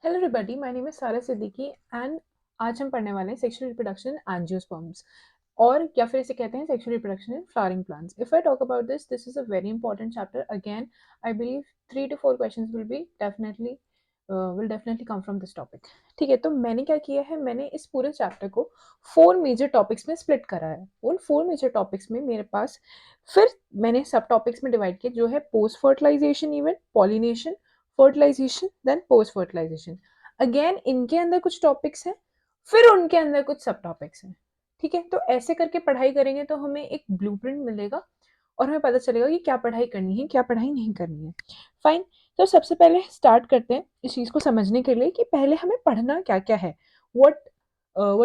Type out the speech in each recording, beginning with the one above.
Hello everybody, my name is सारा Siddiqui and आज हम पढ़ने वाले हैं सेक्सुअल रिप्रोडक्शन एंजियोस्पर्म्स और या फिर इसे कहते हैं sexual reproduction in flowering plants. If I talk about this is a very important chapter. Again I believe 3 to 4 questions will definitely come from this topic. ठीक है, तो मैंने क्या किया है, मैंने इस पूरे चैप्टर को 4 मेजर टॉपिक्स में स्प्लिट करा है। उन 4 मेजर टॉपिक्स में मेरे पास फिर मैंने सब टॉपिक्स में डिवाइड किया, जो है post fertilisation event, pollination, fertilisation, then post fertilisation. Again इनके अंदर कुछ टॉपिक्स हैं, फिर उनके अंदर कुछ सब टॉपिक्स हैं। ठीक है, तो ऐसे करके पढ़ाई करेंगे तो हमें एक ब्लूप्रिंट मिलेगा और हमें पता चलेगा कि क्या पढ़ाई करनी है, क्या पढ़ाई नहीं करनी है। फाइन। तो सबसे पहले स्टार्ट करते हैं इस चीज़ को समझने के लिए कि पहले हमें पढ़ना क्या क्या है। What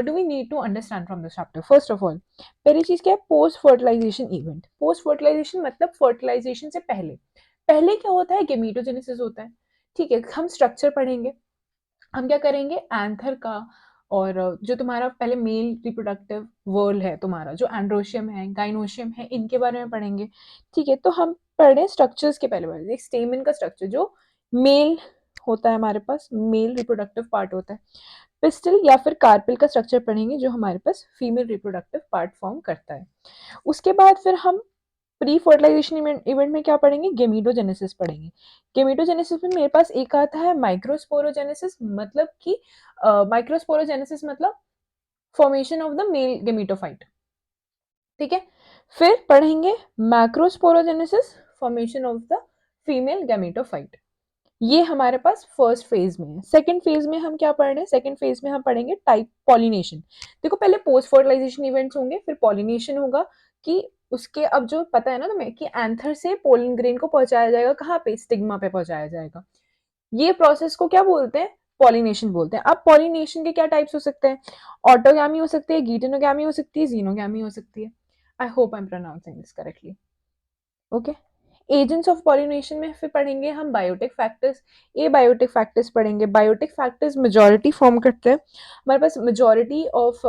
do we need to understand from this chapter. First of all, पहली चीज़ क्या है, post fertilisation event. Post fertilisation मतलब फर्टिलाइजेशन से पहले। पहले क्या होता है, गेमीटोजेनेसिस होता है। ठीक है, हम स्ट्रक्चर पढ़ेंगे। हम क्या करेंगे, एंथर का और जो तुम्हारा पहले मेल रिप्रोडक्टिव वर्ल है, तुम्हारा जो एंड्रोशियम है, गाइनोशियम है, इनके बारे में पढ़ेंगे। ठीक है, तो हम पढ़ रहे हैं स्ट्रक्चर्स के पहले बारे। एक स्टेमन का स्ट्रक्चर जो मेल होता है, हमारे पास मेल रिप्रोडक्टिव पार्ट होता है। पिस्टल या फिर कार्पिल का स्ट्रक्चर पढ़ेंगे जो हमारे पास फीमेल रिप्रोडक्टिव पार्ट फॉर्म करता है। उसके बाद फिर हम प्री फर्टिलाइजेशन इवेंट में क्या पढ़ेंगे, गेमीटोजेनेसिस पढ़ेंगे। गेमीटोजेनेसिस में मेरे पास एक आता है माइक्रोस्पोरोजेनेसिस, मतलब कि माइक्रोस्पोरोजेनेसिस मतलब formation of the male gametophyte. ठीक है, फिर पढ़ेंगे macrosporogenesis, formation of the female gametophyte. ये हमारे पास फर्स्ट फेज में है। सेकंड फेज में हम क्या पढ़ रहे हैं, सेकंड फेज में हम पढ़ेंगे टाइप पॉलिनेशन। देखो, पहले पोस्ट फर्टिलाइजेशन इवेंट्स होंगे, फिर पॉलिनेशन होगा कि उसके अब जो पता है ना तुम्हें कि एंथर से पोलन ग्रेन को पहुंचाया जाएगा, कहाँ पे, स्टिग्मा पे पहुंचाया जाएगा। ये प्रोसेस को क्या बोलते हैं, पॉलिनेशन बोलते हैं। अब पॉलिनेशन के क्या टाइप्स हो सकते हैं, ऑटोगैमी हो सकती है, गीटेनोगैमी हो सकती है, जीनोगैमी हो सकती है। I hope I am pronouncing this correctly. Okay. Agents of pollination में फिर पढ़ेंगे हम बायोटिक फैक्टर्स। ए बायोटिक फैक्टर्स पढ़ेंगे। बायोटिक फैक्टर्स मेजॉरिटी फॉर्म करते हैं, हमारे पास मेजॉरिटी ऑफ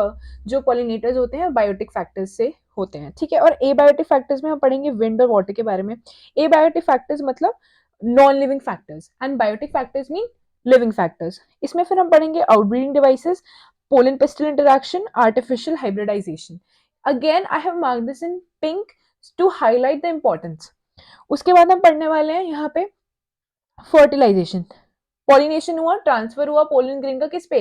जो पॉलिनेटर्स होते हैं बायोटिक फैक्टर्स से होते हैं। ठीक है, और ए बायोटिक फैक्टर्स में हम पढ़ेंगे विंड और वाटर के बारे में। ए बायोटिक फैक्टर्स मतलब non living factors and biotic factors mean living factors. इसमें फिर हम पढ़ेंगे outbreeding devices, pollen pistil interaction, artificial hybridisation. Again I have marked this in pink to highlight the importance. उसके बाद हम पढ़ने वाले हैं यहाँ पे फर्टिलाइजेशन। पॉलिनेशन हुआ, ट्रांसफर हुआ पोलन ग्रेन का किस पे,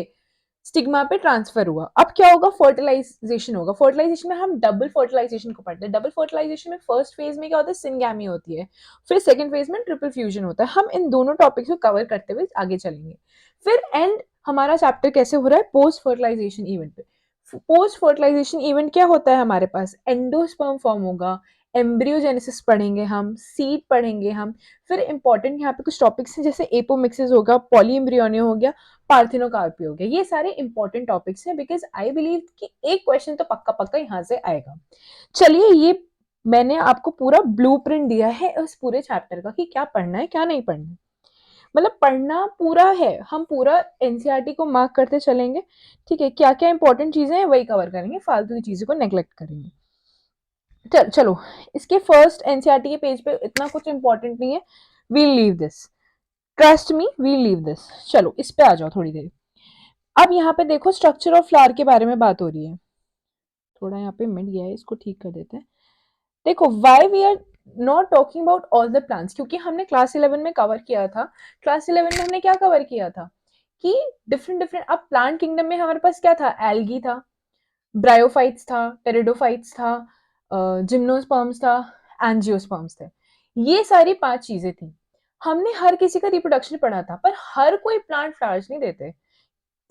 स्टिग्मा पे ट्रांसफर हुआ। अब क्या होगा, फर्टिलाइजेशन होगा। फर्टिलाइजेशन में हम डबल फर्टिलाइजेशन को पढ़ते हैं। डबल फर्टिलाइजेशन में फर्स्ट फेज में क्या होता है, सिनगैमी होती है, फिर सेकंड फेज में ट्रिपल फ्यूजन होता है। हम इन दोनों टॉपिक्स को कवर करते हुए आगे चलेंगे। फिर एंड हमारा चैप्टर कैसे हो रहा है, पोस्ट फर्टिलाइजेशन इवेंट पे। पोस्ट फर्टिलाइजेशन इवेंट क्या होता है, हमारे पास एंडोस्पर्म फॉर्म होगा, एम्ब्रियोजेनेसिस पढ़ेंगे हम, सीड पढ़ेंगे हम। फिर इंपॉर्टेंट यहाँ पे कुछ टॉपिक्स हैं जैसे एपोमिक्सिस होगा, पॉलीएम्ब्रियोनिया हो गया, पार्थिनोकार्पी हो गया। ये सारे इंपॉर्टेंट टॉपिक्स हैं बिकॉज आई बिलीव कि एक क्वेश्चन तो पक्का पक्का यहाँ से आएगा। चलिए, ये मैंने आपको पूरा ब्लूप्रिंट दिया है उस पूरे चैप्टर का कि क्या पढ़ना है क्या नहीं पढ़ना है। मतलब पढ़ना पूरा है, हम पूरा एनसीईआरटी को मार्क करते चलेंगे। ठीक है, क्या क्या इंपॉर्टेंट चीजें हैं वही कवर करेंगे, फालतू की चीजों को नेग्लेक्ट करेंगे। चलो, इसके फर्स्ट एनसीईआरटी के पेज पे इतना कुछ इंपॉर्टेंट नहीं है, we'll leave this, trust me we'll leave this. चलो इस पे आ जाओ थोड़ी देर। अब यहाँ पे देखो, स्ट्रक्चर ऑफ फ्लावर के बारे में बात हो रही है। थोड़ा यहाँ पे मिट गया है, इसको ठीक कर देते हैं। देखो, why we are not talking about all the plants, क्योंकि हमने क्लास 11 में कवर किया था। क्लास 11 में हमने क्या कवर किया था कि डिफरेंट डिफरेंट, अब प्लांट किंगडम में हमारे पास क्या था, एल्गी था, ब्रायोफाइट्स था, टेरिडोफाइट्स था, जिम्नोस्पर्म्स था, एंजियोस्पर्म्स थे। ये सारी 5 चीजें थी। हमने हर किसी का रिप्रोडक्शन पढ़ा था, पर हर कोई प्लांट फ्लावर्स नहीं देते।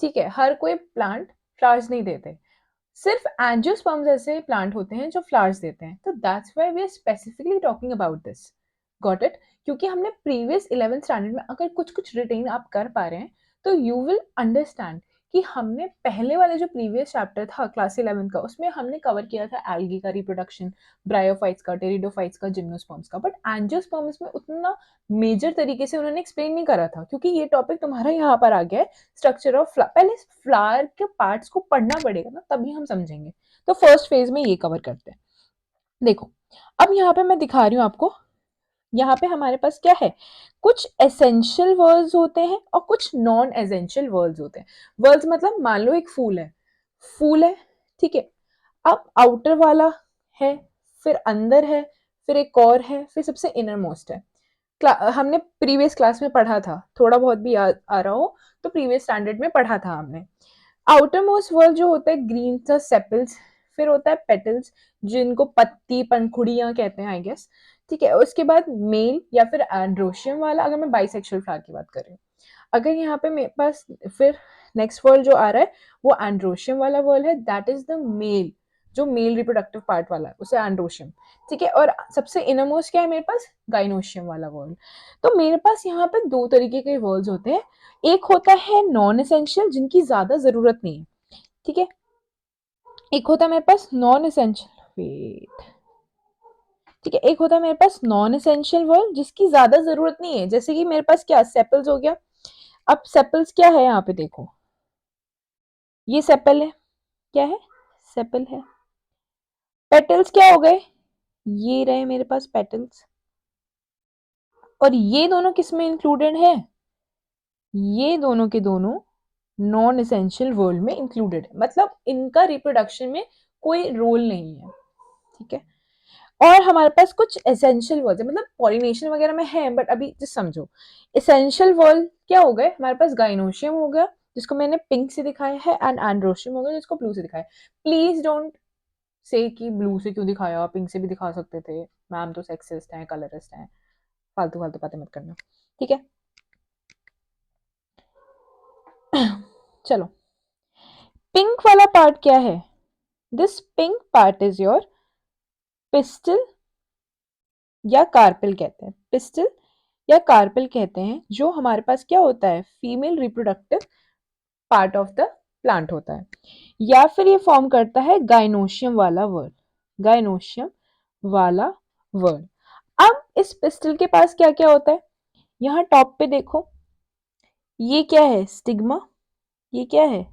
ठीक है, हर कोई प्लांट फ्लावर्स नहीं देते। सिर्फ एंजियोस्पर्म्स ऐसे प्लांट होते हैं जो फ्लावर्स देते हैं। तो that's why we are specifically talking about this. Got it? क्योंकि हमने प्रीवियस 11th स्टैंडर्ड में अगर कुछ कुछ रिटेन आप कर पा रहे हैं तो यू विल अंडरस्टैंड कि हमने पहले वाले जो प्रीवियस चैप्टर था क्लास 11 का, उसमें हमने कवर किया था एल्गी का रिप्रोडक्शन, ब्रायोफाइट्स का, टेरिडोफाइट्स का, जिम्नोस्पर्म्स का। बट एंजियोस्पर्म्स में उतना मेजर तरीके से उन्होंने एक्सप्लेन नहीं करा था, क्योंकि ये टॉपिक तुम्हारा यहाँ पर आ गया है, स्ट्रक्चर ऑफ फ्लावर। पहले फ्लावर के पार्ट्स को पढ़ना पड़ेगा ना, तभी हम समझेंगे। तो फर्स्ट फेज में ये कवर करते हैं। देखो, अब यहाँ पे मैं दिखा रही हूँ आपको यहाँ पे हमारे पास क्या है, कुछ एसेंशियल वर्ड्स होते हैं और कुछ नॉन एसेंशियल वर्ड्स होते हैं। वर्ड्स मतलब मान लो एक फूल है, फूल है, ठीक है। अब आउटर वाला है, फिर अंदर है, फिर एक और है, फिर सबसे इनर मोस्ट है। हमने प्रीवियस क्लास में पढ़ा था, थोड़ा बहुत भी याद आ रहा हो तो प्रीवियस स्टैंडर्ड में पढ़ा था हमने। आउटर मोस्ट वर्ल्ड जो होता है ग्रीन सा सेपल्स, फिर होता है पेटल्स जिनको पत्ती पंखुड़ियां कहते हैं आई गेस, ठीक है। उसके बाद मेल या फिर एंड्रोशियम वाला, अगर मैं बाइसेक्सुअल फ्लावर की बात कर रही हूँ। अगर यहाँ पे मेरे पास फिर नेक्स्ट वर्ड जो आ रहा है वो एंड्रोशियम वाला वर्ड है, दैट इज द मेल, जो मेल रिप्रोडक्टिव पार्ट वाला है उसे एंड्रोशियम, ठीक है। और सबसे इनरमोस्ट क्या है मेरे पास, गाइनोशियम वाला वर्ड। तो मेरे पास यहाँ पे दो तरीके के वर्ड्स होते हैं, एक होता है नॉन एसेंशियल जिनकी ज्यादा जरूरत नहीं है, ठीक है। एक होता है मेरे पास नॉन एसेंशियल, वेट, ठीक है, एक होता है मेरे पास नॉन एसेंशियल वर्ड जिसकी ज्यादा जरूरत नहीं है, जैसे कि मेरे पास क्या सेपल्स हो गया। अब सेपल्स क्या है यहाँ पे देखो, ये सेपल है, क्या है, सेपल है। पेटल्स क्या हो गए, ये रहे मेरे पास पेटल्स। और ये दोनों किस में इंक्लूडेड है, ये दोनों के दोनों नॉन एसेंशियल वर्ल्ड में इंक्लूडेड है, मतलब इनका रिप्रोडक्शन में कोई रोल नहीं है, ठीक है। और हमारे पास कुछ एसेंशियल वर्ड है, मतलब पॉलिनेशन वगैरह में है, बट अभी जस्ट समझो। एसेंशियल वर्ड क्या हो गए हमारे पास, गाइनोशियम हो गया जिसको मैंने पिंक से दिखाया है, एंड एंड्रोशियम हो गया जिसको ब्लू से दिखाया है। प्लीज डोंट से कि ब्लू से क्यों दिखाया, पिंक से भी दिखा सकते थे, मैम तो सेक्सिस्ट हैं, कलरिस्ट हैं, फालतू फालतू बातें मत करना, ठीक है। चलो, पिंक वाला पार्ट क्या है, this pink part is your pistol या कार्पेल कहते हैं, पिस्टल या कार्पेल कहते हैं, जो हमारे पास क्या होता है, female reproductive part of the plant होता है, या फिर ये फॉर्म करता है गाइनोशियम वाला वर्ड, गाइनोशियम वाला वर्ड। अब इस पिस्टल के पास क्या क्या होता है, यहाँ टॉप पे देखो, ये क्या है, स्टिग्मा, ये क्या है,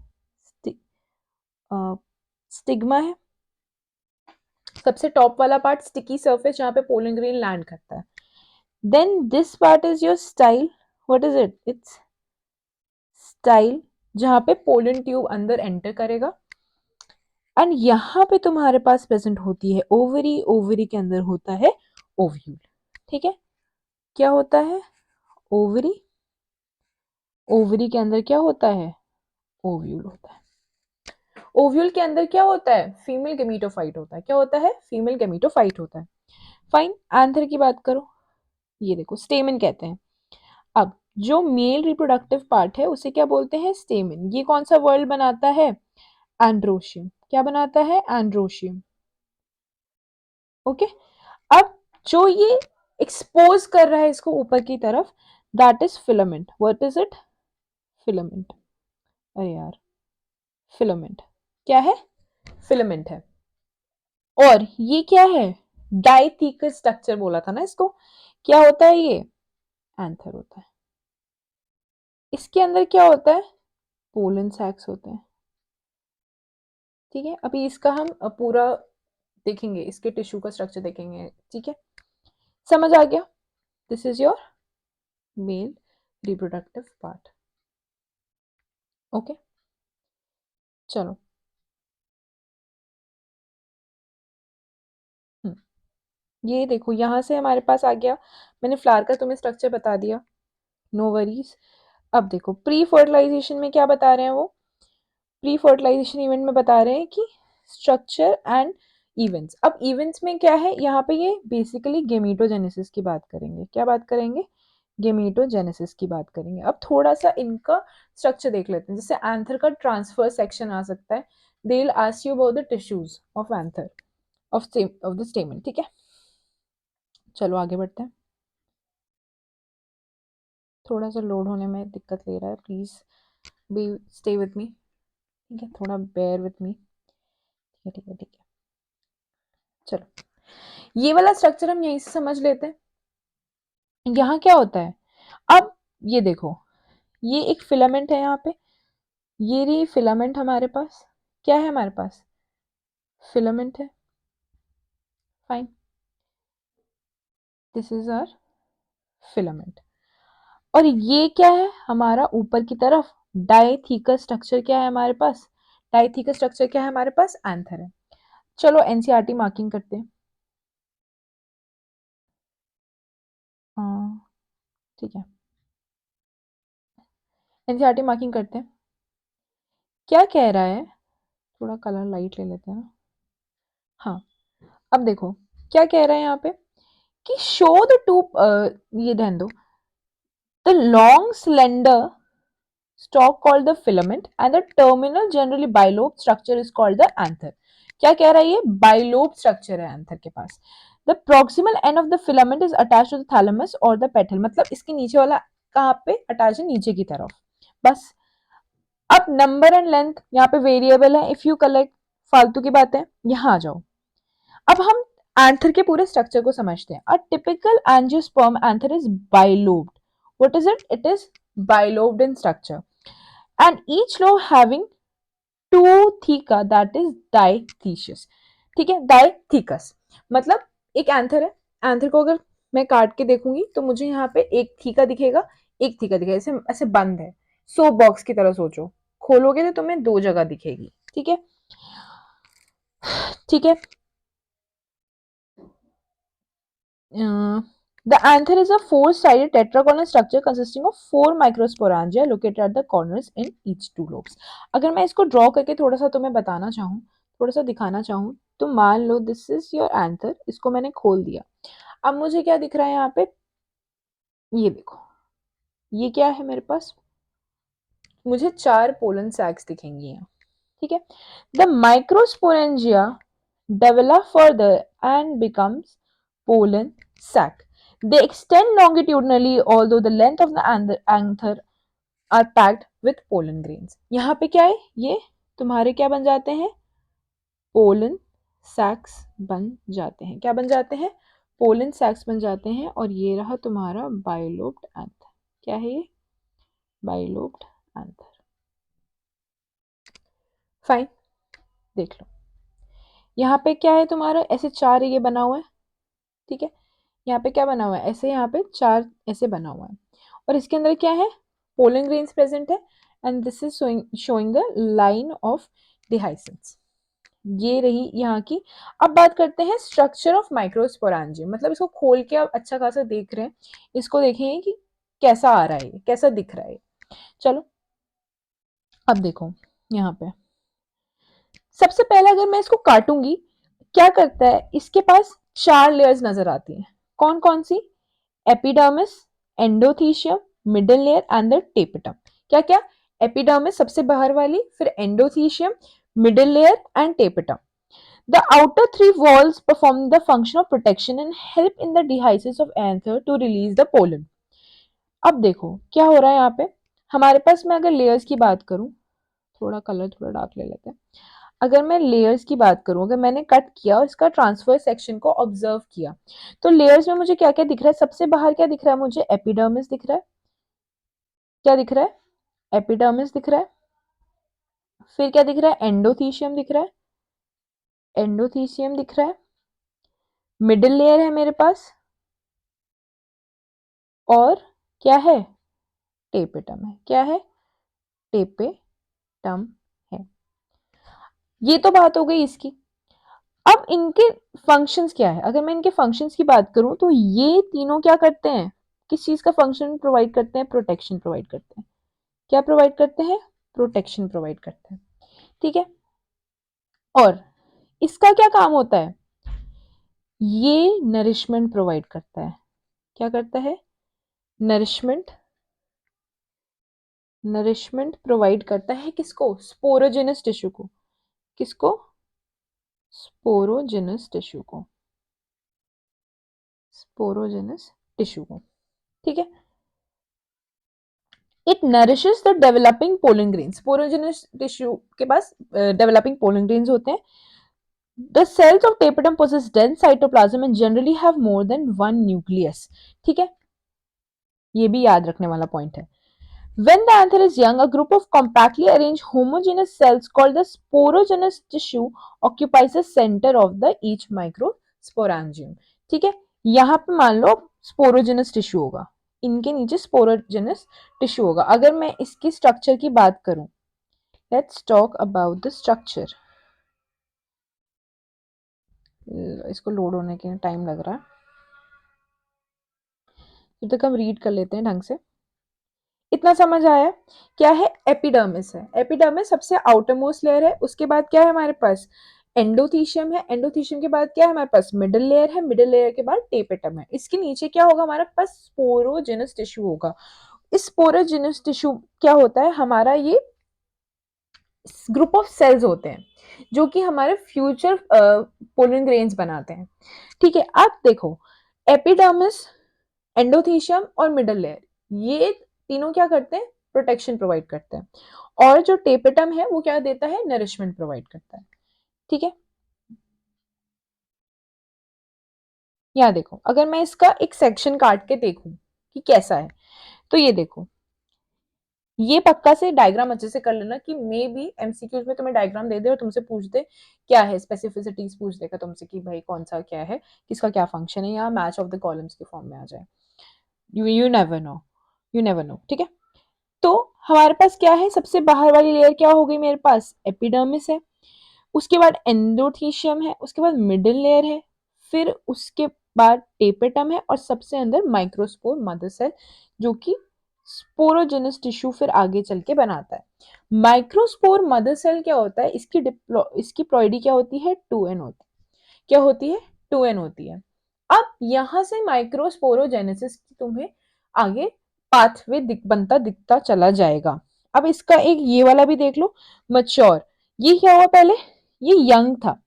स्टिग्मा है, सबसे टॉप वाला पार्ट स्टिकी सरफेस जहाँ पे पोलन ग्रेन लैंड करता है। Then this part is your style, what is it, it's style, जहाँ पे पोलन ट्यूब अंदर एंटर करेगा। एंड यहाँ पे तुम्हारे पास प्रेजेंट होती है ओवरी, ओवरी के अंदर होता है ओव्यूल, ठीक है। क्या होता है, ओवरी, ओवरी के अंदर क्या होता है, ओव्यूल होता है। ओव्यूल के अंदर क्या होता है, फीमेल गेमीटोफाइट होता है, क्या होता है, फीमेल गेमीटोफाइट होता है। फाइन, आंसर की बात करो, ये देखो स्टेमन कहते हैं। अब जो मेल रिप्रोडक्टिव पार्ट है उसे क्या बोलते हैं, स्टेमन। ये कौन सा वर्ड बनाता है, एंड्रोशियम, क्या बनाता है, एंड्रोशियम, ओके। अब जो ये एक्सपोज कर रहा है इसको ऊपर की तरफ, that is filament, what is it, filament, अरे यार, फिलामेंट, क्या है, फिलामेंट है। और ये क्या है, डाइथीकल स्ट्रक्चर बोला था ना इसको, क्या होता है ये, एंथर होता है। इसके अंदर क्या होता है, पोलन सैक्स होते हैं, ठीक है। अभी इसका हम पूरा देखेंगे, इसके टिश्यू का स्ट्रक्चर देखेंगे, ठीक है, समझ आ गया। This is your male reproductive part, okay. चलो, ये देखो यहाँ से हमारे पास आ गया, मैंने फ्लावर का तुम्हें स्ट्रक्चर बता दिया, नो वरीज। अब देखो प्री फर्टिलाइजेशन में क्या बता रहे हैं वो, प्री फर्टिलाइजेशन इवेंट में बता रहे हैं कि स्ट्रक्चर एंड इवेंट्स। अब इवेंट्स में क्या है, यहाँ पे ये बेसिकली गेमेटोजेनेसिस की बात करेंगे, क्या बात करेंगे, गेमेटोजेनेसिस की बात करेंगे। अब थोड़ा सा इनका स्ट्रक्चर देख लेते हैं, जैसे एंथर का ट्रांसफर सेक्शन आ सकता है, they will ask you about the tissues of anther of the स्टेमन, ठीक है। चलो आगे बढ़ते हैं, थोड़ा सा लोड होने में दिक्कत ले रहा है, please be stay with me, ठीक है, थोड़ा बेयर विथ मी, ठीक है ठीक है ठीक है। चलो, ये वाला स्ट्रक्चर हम यहीं से समझ लेते हैं। यहाँ क्या होता है, अब ये देखो, ये एक फिलामेंट है यहाँ पे, ये रही फिलामेंट हमारे पास, क्या है हमारे पास, फिलामेंट है, fine, this is our filament. और ये क्या है हमारा ऊपर की तरफ डाइथीकस स्ट्रक्चर क्या है हमारे पास, डाइथीकस स्ट्रक्चर क्या है हमारे पास, एंथर है। चलो एनसीईआरटी मार्किंग करते हैं। हाँ ठीक है, एनसीईआरटी मार्किंग करते हैं। क्या कह रहा है, थोड़ा कलर लाइट ले लेते हैं ना। हाँ अब देखो क्या कह रहा है यहाँ पे कि शो द टू, ये ध्यान दो, the long slender stalk called the filament and the terminal generally bilobe structure is called the anther। क्या कह रहा है ये, bilobe structure है anther के पास। The proximal end of the filament is attached to the thalamus or the petal, मतलब इसके नीचे वाला कहाँ पे अटैच है, नीचे की तरफ। बस अब नंबर एंड लेंथ यहाँ पे वेरिएबल है, इफ यू कलेक्ट, फालतू की बात है, यहाँ आ जाओ। अब हम एंथर के पूरे स्ट्रक्चर को समझते हैं। A typical angiosperm anther is bilobed. What is it, it is bilobed in structure and each lobe having two theca that is diathecous। ठीक है, diathecous मतलब एक एंथर है, एंथर को अगर मैं काट के देखूंगी तो मुझे यहाँ पे एक थीका दिखेगा, एक थीका दिखेगा, ऐसे ऐसे बंद है, सो बॉक्स की तरह सोचो, खोलोगे तो तुम्हें दो जगह दिखेगी। ठीक है, ठीक है। The anther is a four-sided tetragonal structure consisting of four microsporangia located at the corners in each two lobes। अगर मैं इसको ड्रॉ करके थोड़ा सा तुम्हें बताना चाहूँ, थोड़ा सा दिखाना चाहूँ, तो मान लो दिस इज योर एंथर, इसको मैंने खोल दिया। अब मुझे क्या दिख रहा है यहाँ पे, ये देखो, ये क्या है मेरे पास, मुझे चार पोलन सैक्स दिखेंगी यहाँ। ठीक है, the microsporangia develop further and becomes pollen sac। They extend longitudinally although the length of the anther are packed with pollen grains। यहाँ पे क्या है, ये तुम्हारे क्या बन जाते हैं, पोलन सैक्स बन जाते हैं। क्या बन जाते हैं, पोलन सैक्स बन जाते हैं। और ये रहा तुम्हारा बाइलोब्ड एंथर। क्या है ये, बाइलोब्ड एंथर। फाइन, देख लो यहाँ पे क्या है तुम्हारा, ऐसे चार ये बना हुआ है। ठीक है, यहाँ पे क्या बना हुआ है, ऐसे यहाँ पे चार ऐसे बना हुआ है, और इसके अंदर क्या है, पोलन ग्रेन्स प्रेजेंट है, and this is showing the line of dehiscence. ये रही यहाँ की। अब बात करते हैं स्ट्रक्चर ऑफ माइक्रोस्पोरेंजियम, मतलब इसको खोल के आप अच्छा खासा देख रहे हैं, इसको देखेंगे कि कैसा आ रहा है, कैसा दिख रहा है। चलो अब देखो यहाँ पे सबसे पहले अगर मैं इसको काटूंगी, क्या करता है, इसके पास चार लेयर्स नजर आती हैं। कौन कौन सी, epidermis, endothecium, middle layer and the tapetum. क्या क्या, एपिडर्मिस सबसे बाहर वाली, फिर endothecium, middle layer and tapetum. The outer three walls perform the function of protection and help in the dehiscence of anther to release the pollen। अब देखो क्या हो रहा है यहाँ पे, हमारे पास मैं अगर लेयर्स की बात करूं, थोड़ा कलर थोड़ा डार्क ले लेते हैं। अगर मैं लेयर्स की बात करूं, अगर मैंने कट किया और इसका ट्रांसफर सेक्शन को ऑब्जर्व किया, तो लेयर्स में मुझे क्या क्या दिख रहा है, सबसे बाहर क्या दिख रहा है मुझे, एपिडर्मिस दिख रहा है। क्या दिख रहा है, एपिडर्मिस दिख रहा है। फिर क्या दिख रहा है, एंडोथीशियम दिख रहा है, एंडोथीशियम दिख रहा है। मिडिल लेयर है मेरे पास, और क्या है, टेपेटम है। क्या है, टेपेटम है। ये तो बात हो गई इसकी। अब इनके फंक्शंस क्या है, अगर मैं इनके फंक्शंस की बात करूं तो ये तीनों क्या करते हैं, किस चीज का फंक्शन प्रोवाइड करते हैं, प्रोटेक्शन प्रोवाइड करते हैं। क्या प्रोवाइड करते हैं, प्रोटेक्शन प्रोवाइड करते हैं। ठीक है, और इसका क्या काम होता है, ये नरिशमेंट प्रोवाइड करता है। क्या करता है, नरिशमेंट, नरिशमेंट प्रोवाइड करता है किसको, स्पोरोजेनस टिश्यू को। किसको, स्पोरोजेनस टिश्यू को, स्पोरोजेनस टिश्यू को। ठीक है, it nourishes the developing pollen grains. Sporogenous tissue के पास डेवलपिंग पोलन ग्रेन्स होते हैं। The cells of tapetum possess dense cytoplasm and generally have more than one nucleus। ठीक है, ये भी याद रखने वाला पॉइंट है। When the anther is young, a group of compactly arranged homogeneous cells called the sporogenous tissue occupies the center of the each microsporangium। ठीक है, यहाँ पे मान लो स्पोरोजेनस टिश्यू होगा, इनके नीचे स्पोरोजेनस टिश्यू होगा। अगर मैं इसकी स्ट्रक्चर की बात करूं, let's talk about the structure. इसको लोड होने के टाइम लग रहा है, जब तक हम रीड कर लेते हैं ढंग से। इतना समझ आया? क्या है? एपिडर्मिस है। एपिडर्मिस सबसे आउटर मोस्ट लेयर है। उसके बाद क्या है हमारे पास? एंडोथीशियम है। एंडोथीशियम के बाद क्या है हमारे पास? मिडिल लेयर है। मिडिल लेयर के बाद टेपेटम है। इसके नीचे क्या होगा हमारे पास? स्पोरोजेनस टिश्यू होगा। इस स्पोरोजेनस टिश्यू क्या होता है हमारा? ये ग्रुप ऑफ सेल्स होते हैं जो कि हमारे फ्यूचर पोलन ग्रेन्स बनाते हैं। ठीक है, अब देखो, एपिडर्मिस, एंडोथीशियम और मिडल लेयर, ये तीनों क्या करते हैं? प्रोटेक्शन प्रोवाइड करते हैं। और जो टेपेटम है वो क्या देता है? नरिशमेंट प्रोवाइड करता है। ठीक है, यहाँ देखो, अगर मैं इसका एक सेक्शन काट के देखूं कि कैसा है, तो ये देखो, ये पक्का से डायग्राम अच्छे से कर लेना कि मे बी एमसीक्यूज में तुम्हें डायग्राम दे दे और तुमसे पूछ दे क्या है, स्पेसिफिसिटीज पूछ देगा तुमसे कि भाई कौन सा क्या है, किसका क्या फंक्शन है, या मैच ऑफ द कॉलम्स के फॉर्म में आ जाए। You never know, you never know. ठीक है, तो हमारे पास क्या है? सबसे बाहर वाली लेयर क्या हो गई मेरे पास? एपिडर्मिस है। उसके बाद एंडोथीशियम है। उसके बाद मिडिल लेयर है। फिर उसके बाद टेपेटम है और सबसे अंदर माइक्रोस्पोर मदर सेल, जो कि स्पोरोजेनस टिश्यू फिर आगे चल के बनाता है। माइक्रोस्पोर मदर सेल क्या होता है? इसकी प्लॉइडी क्या होती है? 2n होती है। क्या होती है? 2n होती है। अब यहां से माइक्रोस्पोरोजेनेसिस की तुम्हें आगे पाथवे बनता दिखता चला जाएगा। अब इसका एक ये वाला भी देख लो, मच्योर। ये क्या हुआ पहले? ये यंग था।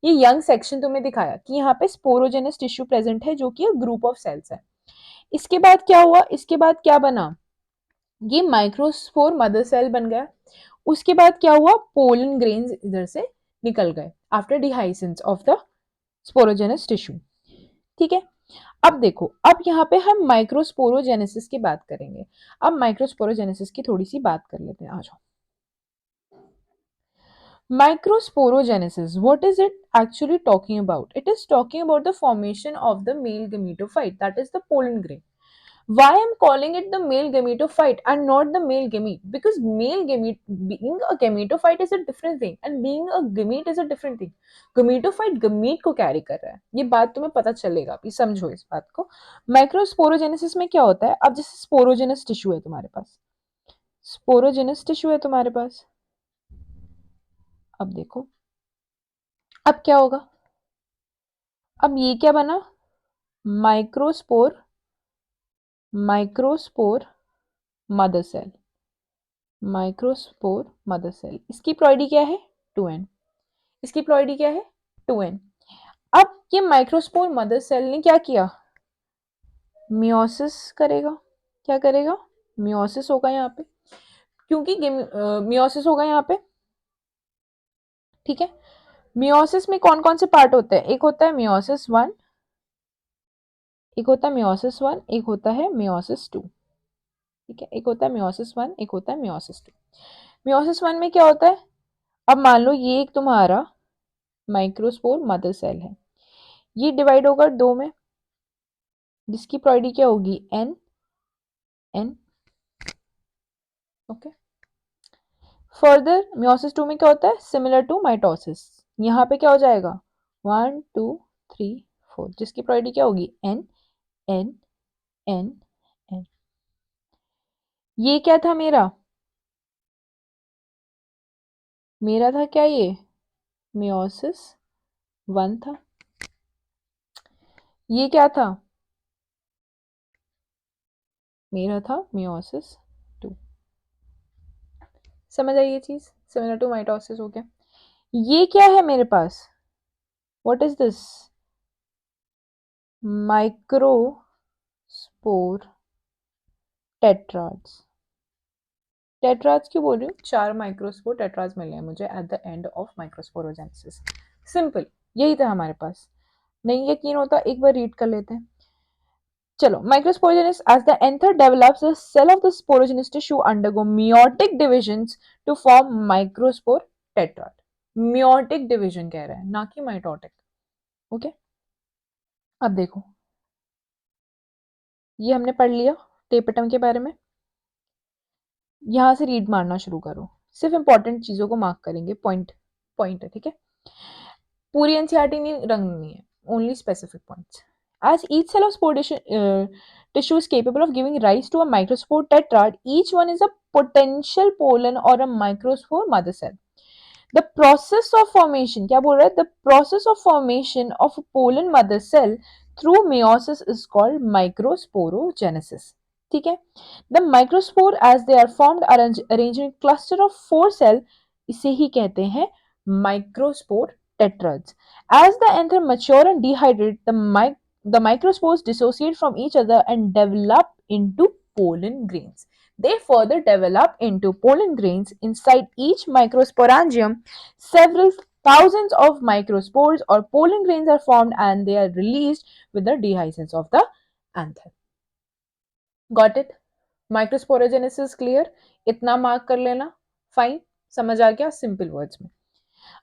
ये यंग सेक्शन तुम्हें दिखाया कि यहाँ पे स्पोरोजेनस टिश्यू प्रेजेंट है जो कि ग्रुप ऑफ सेल्स है। इसके बाद क्या हुआ? इसके बाद क्या बना? ये माइक्रोस्पोर मदर सेल बन गया। उसके बाद क्या हुआ? पोलन ग्रेन्स इधर से निकल गए after dehiscence of the sporogenous tissue. ठीक है, अब देखो, अब यहाँ पे हम माइक्रोस्पोरोजेनेसिस की बात करेंगे। अब माइक्रोस्पोरोजेनेसिस की थोड़ी सी बात कर लेते हैं, आ जाओ। Microsporogenesis, what is it actually talking about? It is talking about the formation of the male gametophyte, that is the pollen grain. Why I'm calling it the male gametophyte and not the male gamete? Because male gamete, being a gametophyte is a different thing and being a gamete is a different thing. Gametophyte gamete को carry कर रहा है, ये बात तुम्हें पता चलेगा, अभी समझो इस बात को। माइक्रोस्पोरोजेनेसिस में क्या होता है? अब जैसे स्पोरोजेनस टिश्यू है तुम्हारे पास, स्पोरोजेनस टिश्यू है तुम्हारे पास। अब देखो, अब क्या होगा? अब ये क्या बना? Microspore, microspore mother cell, microspore mother cell. इसकी प्लॉइडी क्या है? 2n। इसकी प्लॉइडी क्या है? 2n। अब ये माइक्रोस्पोर मदर सेल ने क्या किया? मियोसिस करेगा। क्या करेगा? मियोसिस होगा यहाँ पे, क्योंकि मियोसिस होगा यहाँ पे। ठीक है, मियोसिस में कौन कौन से पार्ट होते हैं? एक होता है मियोसिस 1, एक होता है मियोसिस 1, एक होता है मियोसिस 2। ठीक है, एक होता है मियोसिस 1, एक होता है मियोसिस 2। मियोसिस 1 में क्या होता है? अब मान लो ये एक तुम्हारा माइक्रोस्पोर मदर सेल है, ये डिवाइड होगा 2 में, जिसकी प्लॉइडी क्या होगी? n n। Okay, further meiosis 2 में क्या होता है? सिमिलर टू माइटोसिस, यहाँ पे क्या हो जाएगा? 1 2 3 4, जिसकी प्लॉइडी क्या होगी? n n n n। ये क्या था मेरा? मेरा था क्या ये? मियोसिस 1 था। ये क्या था? मेरा था मियोसिस 2। समझ आई ये चीज? सिमिलर टू माइटोसिस हो गया। ये क्या है मेरे पास? What is this? Microspore tetrads. Tetrads क्यों बोल रही हूँ? 4 माइक्रोस्पोर टेट्राड्स मिले हैं मुझे at the end of microsporogenesis. Simple, यही था हमारे पास। नहीं यकीन होता, एक बार रीड कर लेते हैं। चलो, microsporogenesis as the anther develops the cell of the sporogenous tissue undergo meiotic divisions to form microspore tetrad। meiotic division कह रहा है, ना कि mitotic। ओके, अब देखो, ये हमने पढ़ लिया टेपेटम के बारे में यहाँ से रीड मारना शुरू करो, सिर्फ इंपॉर्टेंट चीजों को मार्क करेंगे, पॉइंट पॉइंट है, ठीक है। पूरी एनसीईआरटी नहीं रंगनी है, only specific points. As each cell of spore tissue is capable of giving rise to a microspore tetrad, each one is a potential pollen or a microspore mother cell. The process of formation, क्या बोल रहा है? The process of formation of a pollen mother cell through meiosis is called microsporogenesis. ठीक है? The microspore as they are formed arranged in cluster of 4 cell, इसे ही कहते हैं microspore tetrads. As the anther mature and dehydrate, the microspores dissociate from each other and develop into pollen grains. They further develop into pollen grains. Inside each microsporangium, several thousands of microspores or pollen grains are formed and they are released with the dehiscence of the anther. Got it? Microsporogenesis clear, इतना mark कर लेना, fine, समझ आ गया simple words में।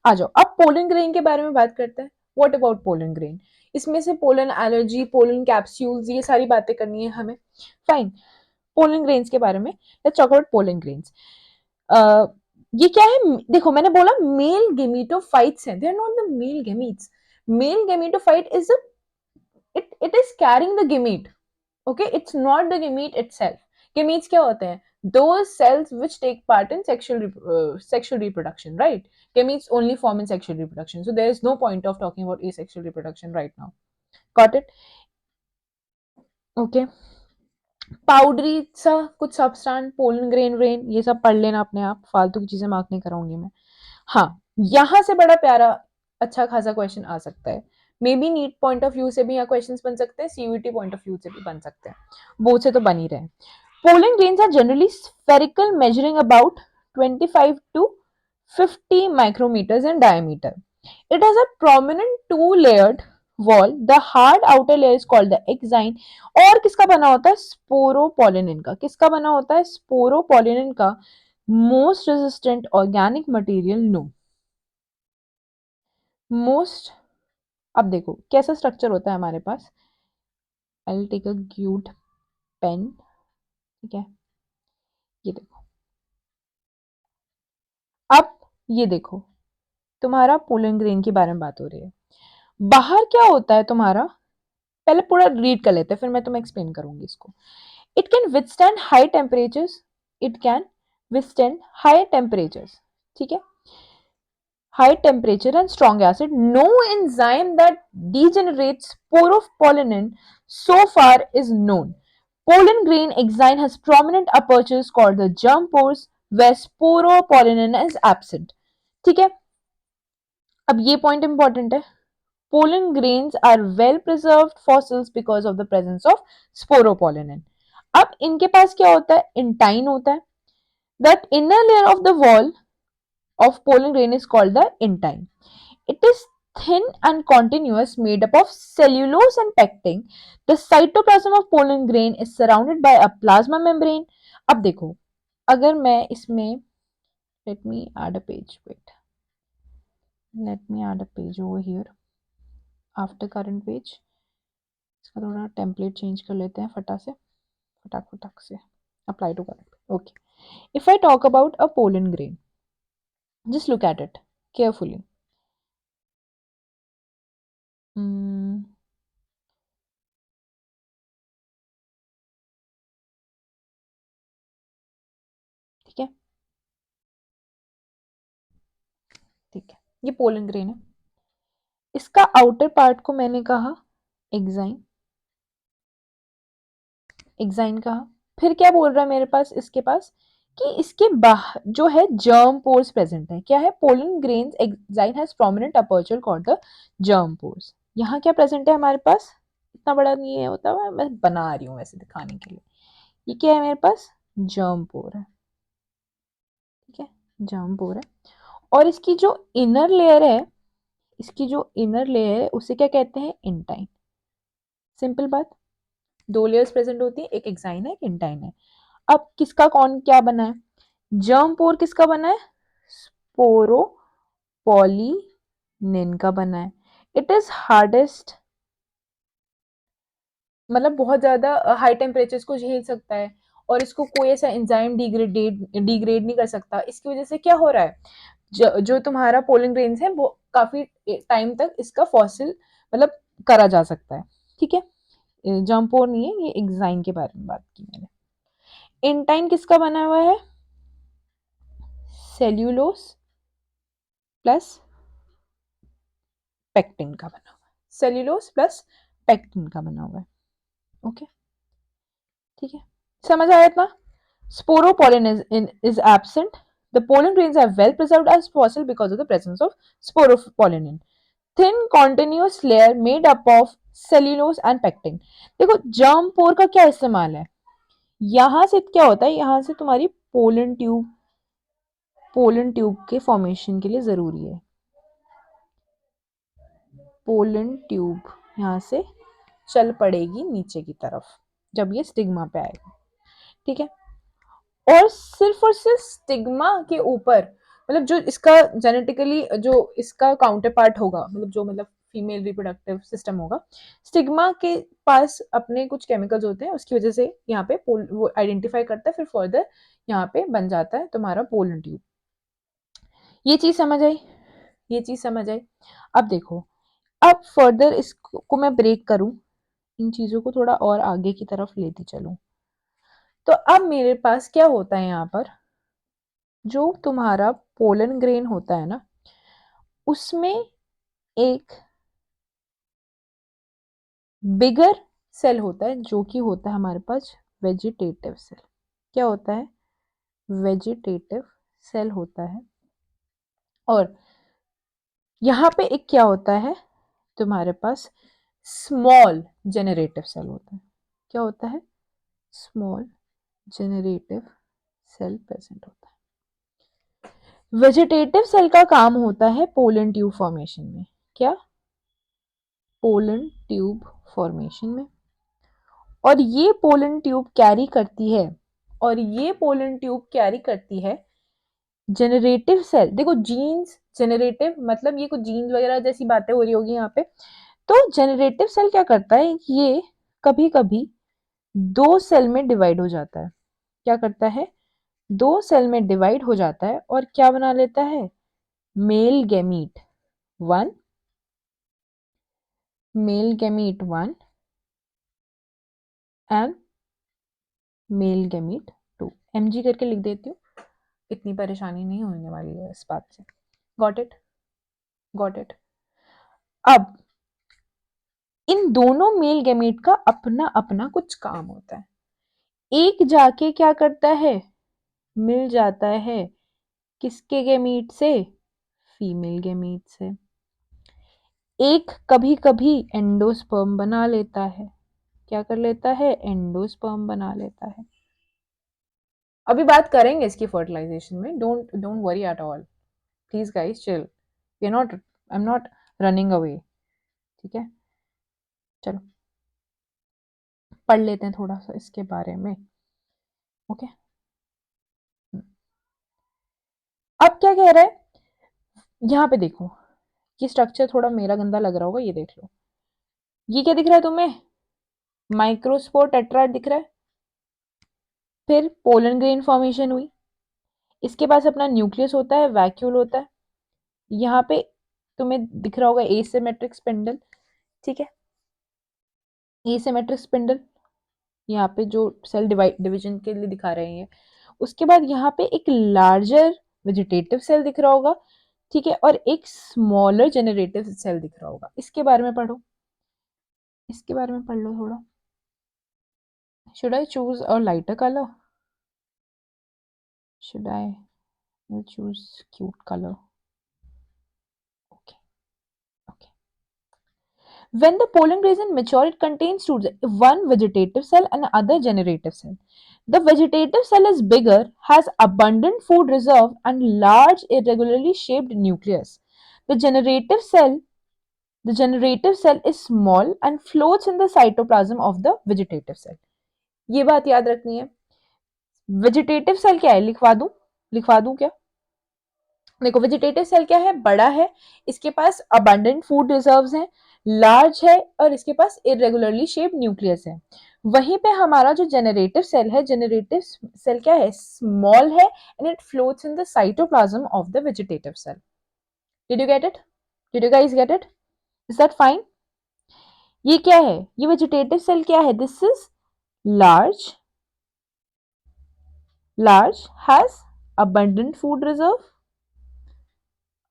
आ जाओ अब pollen grain के बारे में बात करते हैं। What about pollen grain? इसमें से पोलन एलर्जी, पोलन कैप्सूल्स, ये सारी बातें करनी है हमें, फाइन। पोलन ग्रेन्स के बारे में, let's talk about pollen grains. ये क्या है? देखो मैंने बोला मेल गेमेटोफाइट्स हैं, they are not the male gametes. Male gametophyte is it is carrying the gamete, okay, it's not the gamete itself. Gametes क्या होते हैं? Those cells which take part in sexual reproduction, right? Gametes only form in sexual reproduction, so there is no point of talking about asexual reproduction right now. Got it? Okay. Powdery सा कुछ substance, pollen grain when, ये सब पढ़ लेना अपने आप, फालतू की चीजें मार्क नहीं कराऊंगी मैं। हाँ, यहाँ से बड़ा प्यारा अच्छा खासा क्वेश्चन आ सकता है, may be NEET point of view से भी यहाँ क्वेश्चंस बन सकते हैं, सीयूटी पॉइंट ऑफ व्यू से भी बन सकते हैं, बोथ से तो बन ही रहे। Pollen grains are generally spherical, measuring about 25 to 50 micrometers in diameter. It has a prominent two-layered wall. The hard outer layer is called the exine. और किसका बना होता है? स्पोरोपोलिनिन का। किसका बना होता है? स्पोरोपोलिनिन का। Most resistant organic material known. Most, अब देखो कैसा स्ट्रक्चर होता है हमारे पास। I'll take a cute pen. ठीक है, ये देखो, अब ये देखो, तुम्हारा पोलन ग्रेन के बारे में बात हो रही है। बाहर क्या होता है तुम्हारा? पहले पूरा रीड कर लेते हैं, फिर मैं तुम्हें एक्सप्लेन करूंगी इसको। It can withstand high temperatures, it can withstand high temperatures, ठीक है, high temperature and strong acid. No enzyme that degenerates sporopollenin so far is known. Pollen grain exine has prominent apertures called the germ pores where sporopollenin is absent. ठीक है, अब ये point important है। Pollen grains are well preserved fossils because of the presence of sporopollenin. अब इनके पास क्या होता है? इंटाइन होता है। That inner layer of the wall of pollen grain is called the intine. It is thin and continuous, made up of cellulose and pectin. The cytoplasm of pollen grain is surrounded by a plasma membrane. अब देखो, अगर मैं इसमें, let me add a page, wait, let me add a page over here after current page. इसका थोड़ा template change कर लेते हैं फटाक फटाक से, apply to current. Okay, if I talk about a pollen grain, just look at it carefully. ठीक है, ठीक है, ये पोलन ग्रेन है। इसका आउटर पार्ट को मैंने कहा एक्साइन, एक्साइन कहा। फिर क्या बोल रहा है मेरे पास? इसके पास कि इसके बाहर जो है जर्म पोर्स प्रेजेंट है। क्या है? Pollen grains exine has prominent aperture called the germ pores. यहाँ क्या प्रेजेंट है हमारे पास? इतना बड़ा नहीं है होता, मैं बना रही हूँ वैसे दिखाने के लिए। ये क्या है मेरे पास? जर्म पोर है, ठीक है, जर्म पोर है। और इसकी जो इनर लेयर है, इसकी जो इनर लेयर है उसे क्या कहते हैं? इंटाइन। सिंपल बात, दो लेयर्स प्रेजेंट होती है, एक एक्साइन है, एक इंटाइन है। अब किसका कौन क्या बना है? जर्म पोर किसका बना है? स्पोरोपोलिनिन का बना है। इट इज हार्डेस्ट मतलब बहुत ज़्यादा हाई टेम्परेचर्स को झेल सकता है और इसको कोई ऐसा एंजाइम डिग्रेड नहीं कर सकता। इसकी वजह से क्या हो रहा है, जो तुम्हारा पोलन ग्रेन्स है वो काफ़ी टाइम तक इसका फॉसिल मतलब करा जा सकता है। ठीक है, जम्पोर नहीं है, ये एग्जाइन के बारे में बात की मैंने। इंटाइन किसका बना हुआ है? सेल्यूलोस प्लस पेक्टिन का बना हुआ है। सेल्यूलोस प्लस पेक्टिन का बना हुआ है। ओके, ठीक है, समझ आया इतना? Sporopollen is absent. The pollen grains are well preserved as fossil because of the presence of sporopollen. Thin continuous layer made up of cellulose and pectin. देखो जर्म पोर का क्या इस्तेमाल है, यहां से क्या होता है, यहां से तुम्हारी पोलन ट्यूब के फॉर्मेशन के लिए जरूरी है। पोलन ट्यूब यहां से चल पड़ेगी नीचे की तरफ जब ये स्टिग्मा पे आएगा। ठीक है, और सिर्फ स्टिग्मा के ऊपर, मतलब जो इसका जेनेटिकली जो इसका काउंटर पार्ट होगा, मतलब जो मतलब फीमेल रिप्रोडक्टिव सिस्टम होगा, स्टिग्मा के पास अपने कुछ केमिकल्स होते हैं, उसकी वजह से यहाँ पे वो आइडेंटिफाई करता है, फिर फर्दर यहाँ पे बन जाता है तुम्हारा पोलन ट्यूब। ये चीज समझ आई? ये चीज समझ आई? अब देखो, अब फर्दर इसको मैं ब्रेक करूं, इन चीजों को थोड़ा और आगे की तरफ लेती चलूं, तो अब मेरे पास क्या होता है, यहाँ पर जो तुम्हारा पोलन ग्रेन होता है ना, उसमें एक बिगर सेल होता है जो कि होता है हमारे पास वेजिटेटिव सेल। क्या होता है? वेजिटेटिव सेल होता है। और यहाँ पे एक क्या होता है तुम्हारे पास, स्मॉल जेनरेटिव सेल होता है। क्या होता है? स्मॉल जेनरेटिव सेल प्रेजेंट होता है। वेजिटेटिव सेल का काम होता है पोलन ट्यूब फॉर्मेशन में। क्या? पोलन ट्यूब फॉर्मेशन में। और ये पोलन ट्यूब कैरी करती है, और ये पोलन ट्यूब कैरी करती है जेनरेटिव सेल। देखो जीन्स, जेनरेटिव मतलब ये कुछ जीन्स वगैरह जैसी बातें हो रही होगी यहाँ पे। तो जेनरेटिव सेल क्या करता है, ये कभी कभी दो सेल में डिवाइड हो जाता है। क्या करता है? दो सेल में डिवाइड हो जाता है और क्या बना लेता है? Male gamete one, male gamete one and male gamete two. MG करके लिख देती हूँ, इतनी परेशानी नहीं होने वाली है इस बात से। Got it? Got it? अब इन दोनों मेल गैमीट का अपना अपना कुछ काम होता है। एक जाके क्या करता है, मिल जाता है किसके गैमीट से? फीमेल गैमीट से। एक कभी कभी एंडोस्पर्म बना लेता है। क्या कर लेता है? एंडोस्पर्म बना लेता है। अभी बात करेंगे इसकी फर्टिलाइजेशन में, don't don't worry at all, please guys chill, we are not, I am not running away. ठीक है, चलो पढ़ लेते हैं थोड़ा सा इसके बारे में। ओके, अब क्या कह रहा है यहाँ पे, देखो ये स्ट्रक्चर थोड़ा मेरा गंदा लग रहा होगा, ये देख लो। ये क्या दिख रहा है तुम्हें? माइक्रोस्पोर टेट्राड दिख रहा है। फिर पोलन ग्रेन फॉर्मेशन हुई, इसके पास अपना न्यूक्लियस होता है, वैक्यूल होता है। यहाँ पे तुम्हें दिख रहा होगा एसिमेट्रिक स्पिंडल। ठीक है, एसिमेट्रिक स्पिंडल यहाँ पे जो सेल डिवीजन के लिए दिखा रहे हैं। उसके बाद यहाँ पे एक लार्जर वेजिटेटिव सेल दिख रहा होगा। ठीक है, और एक स्मॉलर जेनरेटिव सेल दिख रहा होगा। इसके बारे में पढ़ो, इसके बारे में पढ़ लो थोड़ा। Should I choose a lighter colour? Should I choose cute colour? Okay, okay. When the pollen grain mature, it contains two, one vegetative cell and other generative cell. The vegetative cell is bigger, has abundant food reserve and large irregularly shaped nucleus. The generative cell, the generative cell is small and floats in the cytoplasm of the vegetative cell. ये बात याद रखनी है। Vegetative cell क्या है, लिखवा दूं क्या? देखो वेजिटेटिव सेल क्या है, बड़ा है, इसके पास अबंडेंट फूड रिजर्व्स हैं, लार्ज है और इसके पास इरेगुलरली शेप्ड न्यूक्लियस है। वहीं पे हमारा जो जेनरेटिव सेल है, जेनरेटिव सेल क्या है, स्मॉल है and it floats in the cytoplasm of the vegetative cell. Did you get it? Did you guys get it? Is that fine? ये क्या है, ये वेजिटेटिव सेल क्या है, this is large, large, has abundant food reserve,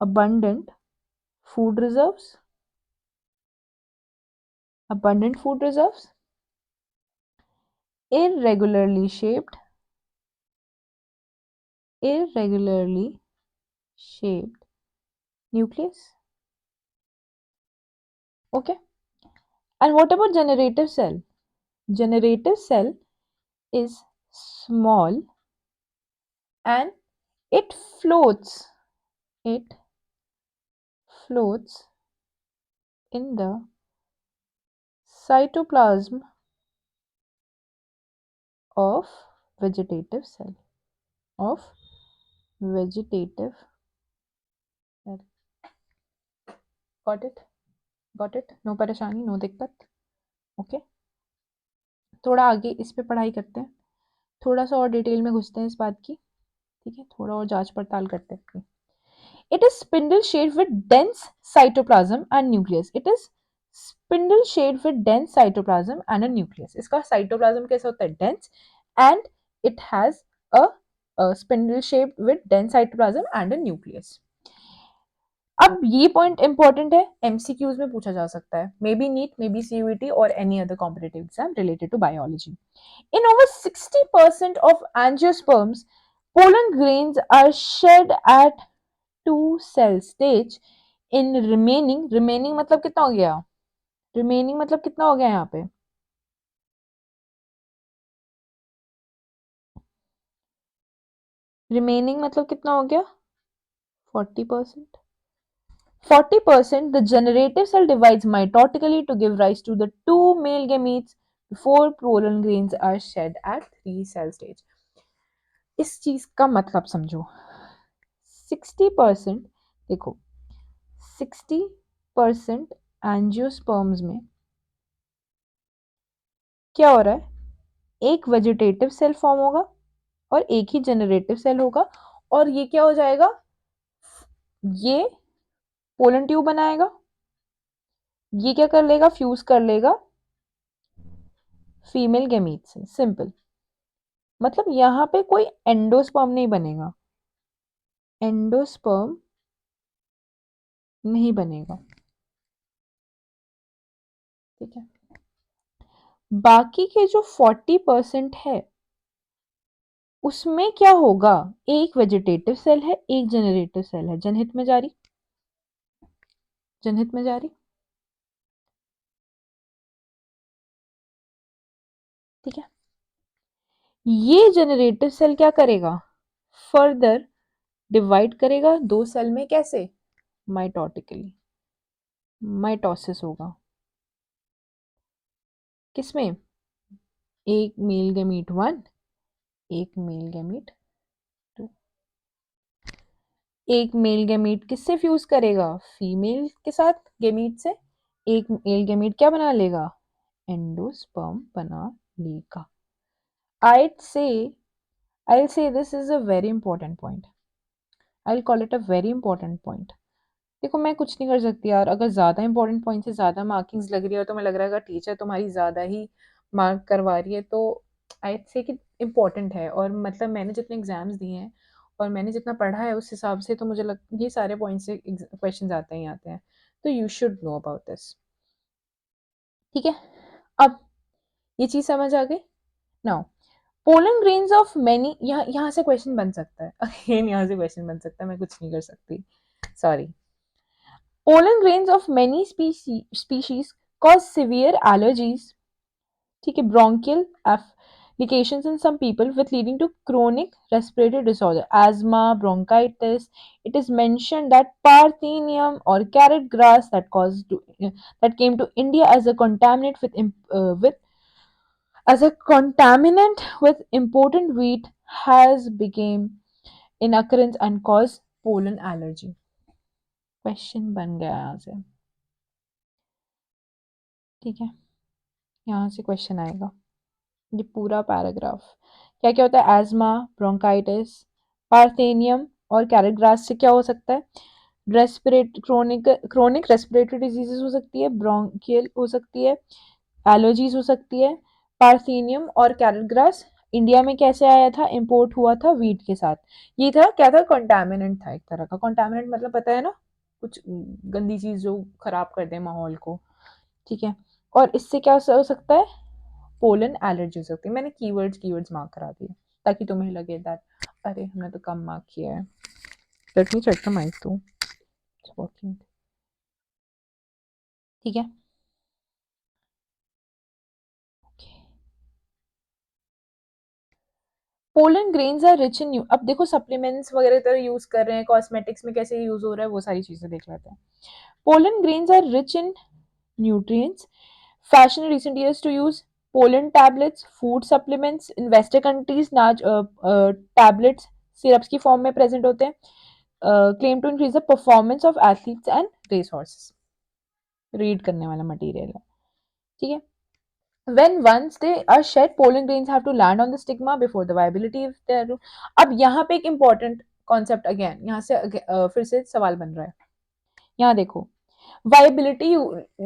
abundant food reserves, abundant food reserves, irregularly shaped, irregularly shaped nucleus. Okay. And what about generative cell? Generative cell is small and it floats, it floats in the cytoplasm of vegetative cell, of vegetative cell. Got it? Got it? No परेशानी, no दिक्कत? Okay. थोड़ा आगे इस पे पढ़ाई करते हैं, थोड़ा सा और डिटेल में घुसते हैं इस बात की, ठीक है, थोड़ा और जांच पड़ताल करते हैं। It is spindle shaped with dense cytoplasm and nucleus, it is spindle shaped with dense cytoplasm and a nucleus. इसका साइटोप्लाज्म कैसा होता है, dense, and it has a spindle shaped with dense cytoplasm and a nucleus. अब ये point important है, MCQs में पूछा जा सकता है, may be NEET, may be CUET और any other competitive exam related to biology. In over 60% of angiosperms, pollen grains are shed at two cell stage. In remaining मतलब कितना हो गया, remaining मतलब कितना हो गया यहाँ पे, remaining मतलब कितना हो गया, 40%। 40% the generative cell divides mitotically to give rise to the two male gametes before pollen grains are shed at 3 cell stage। इस चीज का मतलब समझो, 60%, देखो 60% एंजियोस्पर्म्स में क्या हो रहा है, एक वेजिटेटिव सेल फॉर्म होगा और एक ही जनरेटिव सेल होगा, और ये क्या हो जाएगा, ये पोलन ट्यूब बनाएगा, ये क्या कर लेगा, फ्यूज कर लेगा फीमेल गैमीट से। सिंपल, मतलब यहाँ पे कोई एंडोस्पर्म नहीं बनेगा, एंडोस्पर्म नहीं बनेगा, ठीक है। बाकी के जो 40% है उसमें क्या होगा, एक वेजिटेटिव सेल है, एक जनरेटिव सेल है, जनहित में जारी, जनहित में जारी, ठीक है। ये जनरेटिव सेल क्या करेगा, फर्दर डिवाइड करेगा दो सेल में, कैसे, माइटोटिकली, माइटोसिस होगा, किसमें, एक मेल गैमीट 1, एक मेल गैमीट 2। एक मेल गैमीट किससे फ्यूज करेगा, फीमेल के साथ गैमीट से, एक मेल गैमीट क्या बना लेगा, एंडोस्पर्म बना लेगा। I'd say, I'll say this is a very important point. I'll call it a very important point. देखो मैं कुछ नहीं कर सकती यार, अगर ज़्यादा इंपॉर्टेंट पॉइंट से ज़्यादा मार्किंग्स लग रही है तो मैं लग रहा है टीचर तुम्हारी ज़्यादा ही मार्क करवा रही है, तो आई से कि इम्पॉर्टेंट है, और मतलब मैंने जितने एग्जाम्स दिए हैं और मैंने जितना पढ़ा है उस हिसाब से तो मुझे लग ये सारे पॉइंट से क्वेश्चन आते ही आते हैं, तो you should know about this, ठीक है। अब ये चीज़ समझ आ गई। Now pollen grains of many, यहाँ से क्वेश्चन बन सकता है, अगेन यहाँ से क्वेश्चन बन सकता है, मैं कुछ नहीं कर सकती, sorry. Pollen grains of many species cause severe allergies, ठीक है, bronchial applications in some people with leading to chronic respiratory disorder, asthma, bronchitis. It is mentioned that Parthenium or carrot grass that came to India as a contaminant with as a contaminant with important wheat has become in occurrence and caused pollen allergy। Question बन गया यहाँ से, ठीक है, यहाँ से question आएगा। ये पूरा पैराग्राफ क्या क्या होता है, एज़मा, ब्रोंकाइटिस, पार्थेनियम और कैरेट से क्या हो सकता है, क्रोनिक रेस्पिरेटरी डिजीजेस हो सकती है, ब्रोंकियल हो सकती है, एलर्जीज हो सकती है। पार्थेनियम और कैरेट इंडिया में कैसे आया था, इंपोर्ट हुआ था वीट के साथ। ये था क्या था, कंटामिनेंट था, एक तरह का कंटामिनेंट मतलब पता है ना, कुछ गंदी चीज जो खराब कर दे माहौल को। ठीक है, और इससे क्या हो सकता है, पोलन एलर्जी हो सकती है। मैंने कीवर्ड्स मार्क करा दिए ताकि तुम्हें लगे दैट अरे हमने तो कम मार्क किया है। Let me check the mic too, it's working. ठीक है, pollen grains are rich in, अब देखो सप्लीमेंट्स वगैरह तरह यूज कर रहे हैं, कॉस्मेटिक्स में कैसे यूज हो रहा है, वो सारी चीजें देख लेते हैं। Pollen grains are rich in nutrients. Fashion in recent years to use pollen tablets, food supplements. In Western countries, tablets, syrups की form में present होते हैं. Claim to increase the performance of athletes and race horses. Read करने वाला material है. ठीक है. When once they are shed, pollen grains have to land on the stigma before the viability of their. अब यहाँ पे एक important concept again, यहाँ से फिर से सवाल बन रहा है. यहाँ देखो, वाइबिलिटी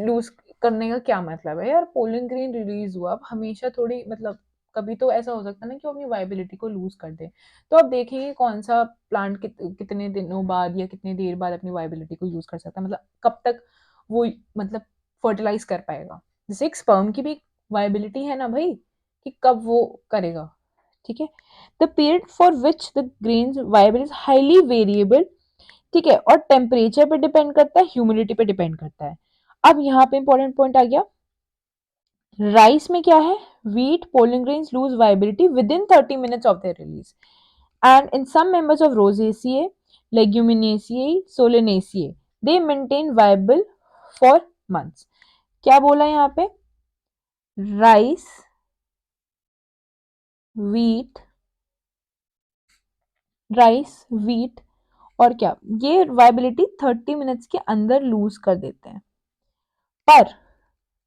लूज करने का क्या मतलब है यार, पोलन ग्रेन रिलीज हुआ, अब हमेशा थोड़ी मतलब कभी तो ऐसा हो सकता है ना कि वो अपनी वाइबिलिटी को लूज कर दे। तो अब देखेंगे कौन सा प्लांट कितने दिनों बाद या कितनी देर बाद अपनी वाइबिलिटी को यूज कर सकता है, मतलब कब तक वो मतलब फर्टिलाइज कर पाएगा। जैसे एक स्पर्म की भी वाइबिलिटी है ना भाई, कि कब वो करेगा। ठीक है, the period for which the grains viable is highly variable. ठीक है, और टेम्परेचर पे डिपेंड करता है, ह्यूमिडिटी पे डिपेंड करता है। अब यहाँ पे इंपॉर्टेंट पॉइंट आ गया, राइस में क्या है, wheat pollen grains lose viability within 30 minutes of their release, and in some members of Rosaceae, Leguminosae, Solanaceae, they maintain viable for months। क्या बोला यहाँ पे, राइस, व्हीट, राइस, व्हीट और क्या, ये वाइबिलिटी 30 मिनट्स के अंदर लूज कर देते हैं। पर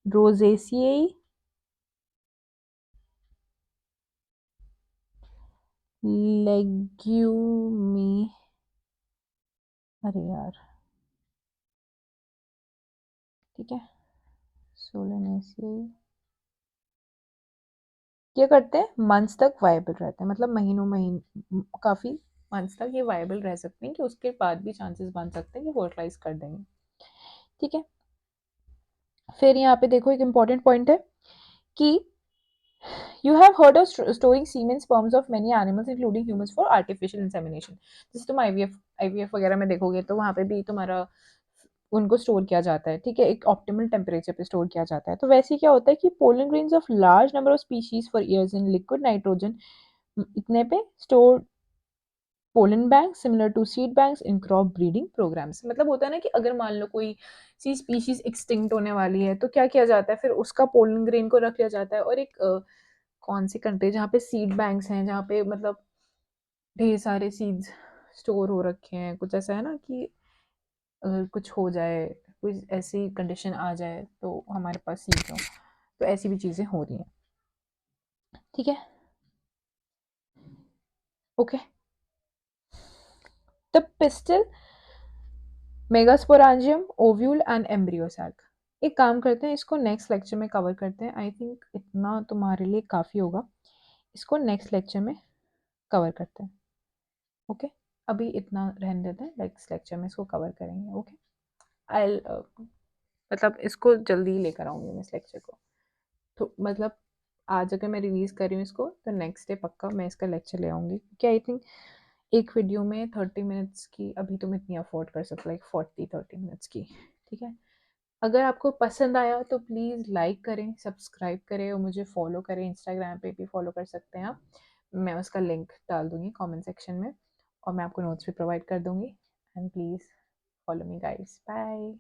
रोजेसियाई, लेग्यूमी, अरे यार, ठीक है, सोलेनेसियाई क्या करते हैं, मंथ्स तक वायबल रहते हैं, मतलब काफी मंथ्स तक ये वायबल रह सकते हैं, कि उसके बाद भी चांसेस बन सकते हैं कि फर्टिलाइज कर देंगे। ठीक है, फिर यहाँ पे देखो एक इंपॉर्टेंट पॉइंट है कि you have heard of storing semen sperms of many animals including humans for artificial insemination। जैसे तुम आईवीएफ वगैरह में देखोगे तो वहां पे भी तुम्हारा उनको स्टोर किया जाता है। ठीक है, एक ऑप्टिमल टेम्परेचर पे स्टोर किया जाता है। तो वैसे क्या होता है कि pollen grains of large number of species for years in liquid nitrogen इतने पे store pollen bank similar to seed banks in crop breeding programmes. मतलब होता है ना कि अगर मान लो कोई सी स्पीशीज एक्सटिंक्ट होने वाली है तो क्या किया जाता है, फिर उसका पोलन ग्रेन को रख लिया जाता है, और एक कौन सी कंट्री जहाँ पे सीड बैंक्स हैं, जहाँ पे मतलब ढेर सारे सीड्स स्टोर हो रखे हैं, कुछ ऐसा है ना कि अगर कुछ हो जाए, कोई ऐसी कंडीशन आ जाए तो हमारे पास सीड्स हो, तो ऐसी भी चीज़ें हो रही हैं। ठीक है, okay. The pistil, megasporangium, ovule and embryo sac. एक काम करते हैं, इसको नेक्स्ट लेक्चर में कवर करते हैं। आई थिंक इतना तुम्हारे लिए काफ़ी होगा, इसको नेक्स्ट लेक्चर में कवर करते हैं। ओके, अभी इतना रहने देते हैं, नेक्स्ट लेक्चर में इसको कवर करेंगे। ओके, आई मतलब इसको जल्दी ही लेकर आऊँगी मैं इस लेक्चर को। तो मतलब आज अगर मैं रिलीज़ कर रही हूँ इसको, तो नेक्स्ट डे पक्का मैं इसका लेक्चर ले आऊँगी, क्योंकि आई थिंक एक वीडियो में 30 मिनट्स की अभी तुम इतनी अफोर्ड कर सकते, लाइक 40-30 मिनट्स की। ठीक है, अगर आपको पसंद आया तो प्लीज़ लाइक करें, सब्सक्राइब करें और मुझे फॉलो करें। इंस्टाग्राम पे भी फॉलो कर सकते हैं आप, मैं उसका लिंक डाल दूँगी कमेंट सेक्शन में, और मैं आपको नोट्स भी प्रोवाइड कर दूँगी। And please follow me guys, bye.